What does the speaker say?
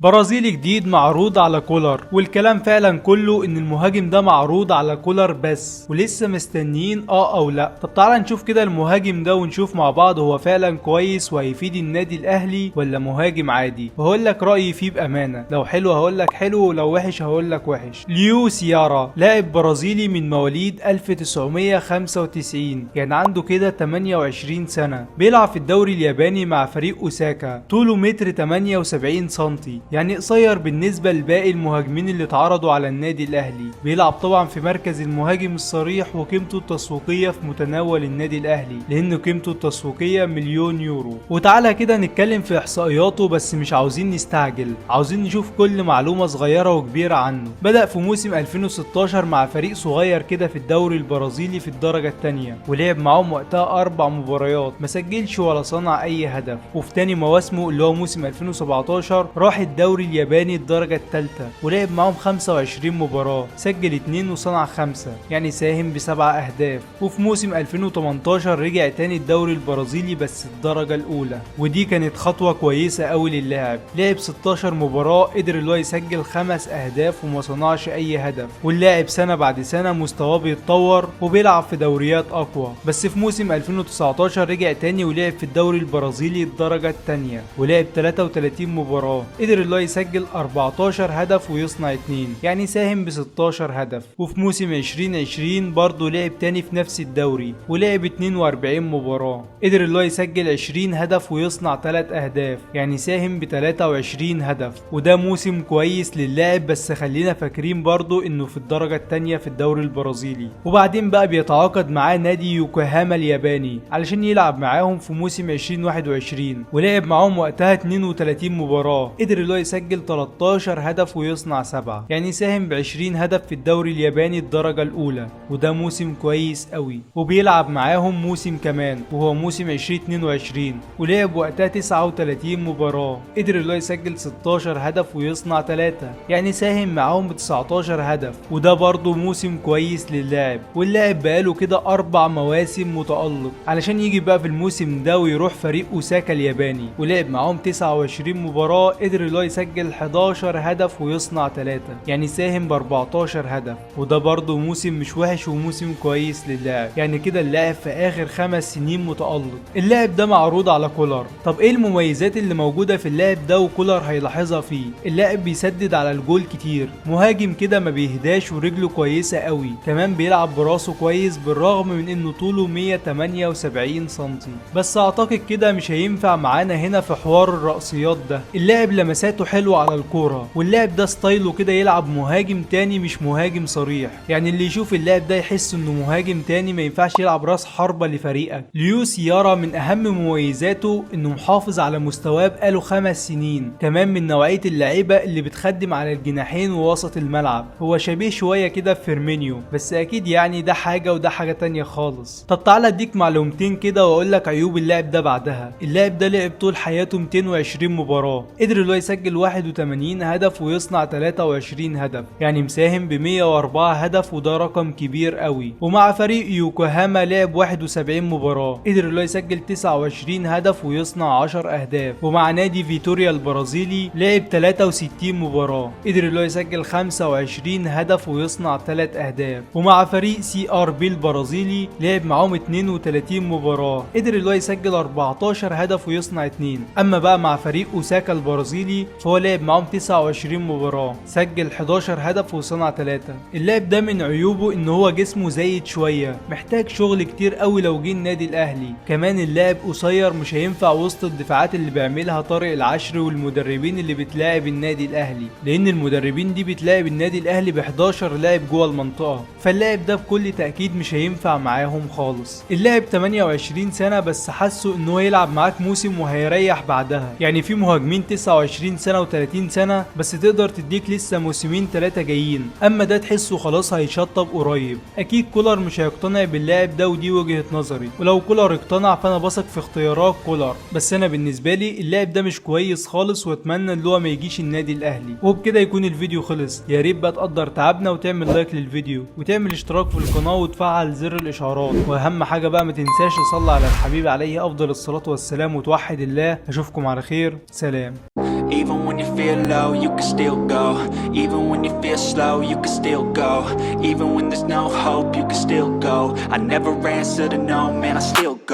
برازيلي جديد معروض على كولر، والكلام فعلا كله ان المهاجم ده معروض على كولر بس، ولسه مستنيين او لا. طب تعالى نشوف كده المهاجم ده ونشوف مع بعض هو فعلا كويس وهيفيد النادي الاهلي ولا مهاجم عادي. وهقول لك رايي فيه بامانه، لو حلو هقول لك حلو ولو وحش هقول لك وحش. ليو سيارا لاعب برازيلي من مواليد 1995، يعني عنده كده 28 سنه، بيلعب في الدوري الياباني مع فريق اوساكا. طوله متر 78 سنتي، يعني قصير بالنسبة لباقي المهاجمين اللي اتعرضوا على النادي الاهلي. بيلعب طبعا في مركز المهاجم الصريح، وقيمته التسويقية في متناول النادي الاهلي لان قيمته التسويقية مليون يورو. وتعالى كده نتكلم في احصائياته، بس مش عاوزين نستعجل، عاوزين نشوف كل معلومة صغيرة وكبيرة عنه. بدأ في موسم 2016 مع فريق صغير كده في الدوري البرازيلي في الدرجة الثانية، ولعب معاهم وقتها 4 مباريات، ما سجلش ولا صنع اي هدف. وفي تاني مواسمه اللي هو موسم 2017 راح الدوري الياباني الدرجة الثالثة، ولعب معاهم 25 مباراة، سجل 2 وصنع 5، يعني ساهم ب7 أهداف. وفي موسم 2018 رجع تاني الدوري البرازيلي بس الدرجة الأولى، ودي كانت خطوة كويسة أوي للاعب. لعب 16 مباراة، قدر اللي هو يسجل 5 أهداف وما صنعش أي هدف. واللاعب سنة بعد سنة مستواه بيتطور وبيلعب في دوريات أقوى. بس في موسم 2019 رجع تاني ولعب في الدوري البرازيلي الدرجة الثانية، ولعب 33 مباراة، قدر اللي هو يسجل 14 هدف ويصنع 2، يعني ساهم ب 16 هدف. وفي موسم 2020 برضه لعب تاني في نفس الدوري، ولعب 42 مباراة، قدر اللي هو يسجل 20 هدف ويصنع 3 اهداف، يعني ساهم ب 23 هدف. وده موسم كويس للاعب، بس خلينا فاكرين برضه انه في الدرجة الثانية في الدوري البرازيلي. وبعدين بقى بيتعاقد معاه نادي يوكوهاما الياباني علشان يلعب معاهم في موسم 2021، ولعب معاهم وقتها 32 مباراة، قدر اللي هو يسجل 13 هدف ويصنع 7، يعني ساهم ب20 هدف في الدوري الياباني الدرجة الأولى، وده موسم كويس قوي. وبيلعب معاهم موسم كمان وهو موسم 2022، ولعب وقتها 39 مباراة، قدر اللي هو يسجل 16 هدف ويصنع 3، يعني ساهم معاهم ب19 هدف، وده برضه موسم كويس للاعب. واللاعب بقاله كده 4 مواسم متألق علشان يجي بقى في الموسم ده ويروح فريق اوساكا الياباني، ولعب معاهم 29 مباراة، قدر اللي هو يسجل 11 هدف ويصنع 3، يعني ساهم ب14 هدف، وده برضه موسم مش وحش وموسم كويس للاعب. يعني كده اللاعب في اخر 5 سنين متألق. اللاعب ده معروض على كولر. طب ايه المميزات اللي موجودة في اللاعب ده وكولر هيلاحظها فيه؟ اللاعب بيسدد على الجول كتير، مهاجم كده ما بيهداش ورجله كويسة قوي، كمان بيلعب براسه كويس بالرغم من انه طوله 178 سنتي. بس اعتقد كده مش هينفع معانا هنا في حوار الرأسيات ده. اللاعب لمساته حلوة على الكورة، واللاعب ده ستايله كده يلعب مهاجم تاني مش مهاجم صريح، يعني اللي يشوف اللاعب ده يحس انه مهاجم تاني، ما ينفعش يلعب راس حربة لفريقك. ليو سيارا من اهم مميزاته انه محافظ على مستواه بقاله 5 سنين، كمان من نوعية اللعيبة اللي بتخدم على الجناحين ووسط الملعب. هو شبيه شوية كده في فيرمينيو، بس اكيد يعني ده حاجة وده حاجة تانية خالص. طب تعالى اديك معلومتين كده واقول لك عيوب اللاعب ده بعدها. اللاعب ده لعب طول حياته 220 مباراة، قدر اللي هو يسجل 81 هدف ويصنع 23 هدف، يعني مساهم ب104 هدف، وده رقم كبير قوي. ومع فريق يوكوهاما لعب 71 مباراة، قدر اللي هو يسجل 29 هدف ويصنع 10 اهداف. ومع نادي فيتوريا البرازيلي لعب 63 مباراة، قدر اللي هو يسجل 25 هدف ويصنع 3 اهداف. ومع فريق سي ار بي البرازيلي لعب معاهم 32 مباراة، قدر اللي هو يسجل 14 هدف ويصنع 2. اما بقى مع فريق اوساكا البرازيلي فهو لعب معاهم 29 مباراة، سجل 11 هدف وصنع 3. اللاعب ده من عيوبه ان هو جسمه زايد شوية، محتاج شغل كتير قوي لو جه النادي الاهلي. كمان اللاعب قصير، مش هينفع وسط الدفاعات اللي بيعملها طارق العشري والمدربين اللي بتلاعب النادي الاهلي، لان المدربين دي بتلاعب النادي الاهلي ب11 لاعب جوه المنطقة، فاللاعب ده بكل تأكيد مش هينفع معاهم خالص. اللاعب 28 سنة، بس حاسه ان هو يلعب معاك موسم وهيريح بعدها. يعني في مهاجمين 29 سنة و30 سنة بس تقدر تديك لسه موسمين 3 جايين، اما ده تحسه خلاص هيشطب قريب. اكيد كولر مش هيقتنع باللاعب ده، ودي وجهة نظري، ولو كولر اقتنع فانا بثق في اختيارات كولر. بس انا بالنسبة لي اللاعب ده مش كويس خالص، واتمنى ان هو ما يجيش النادي الاهلي. وبكده يكون الفيديو خلص. يا ريت بقى تقدر تعبنا وتعمل لايك للفيديو وتعمل اشتراك في القناة وتفعل زر الاشعارات، واهم حاجة بقى ما تنساش تصلي على الحبيب عليه افضل الصلاة والسلام وتوحد الله. اشوفكم على خير، سلام. Even when you feel low, you can still go. Even when you feel slow, you can still go. Even when there's no hope, you can still go. I never answer to no, man, I still go.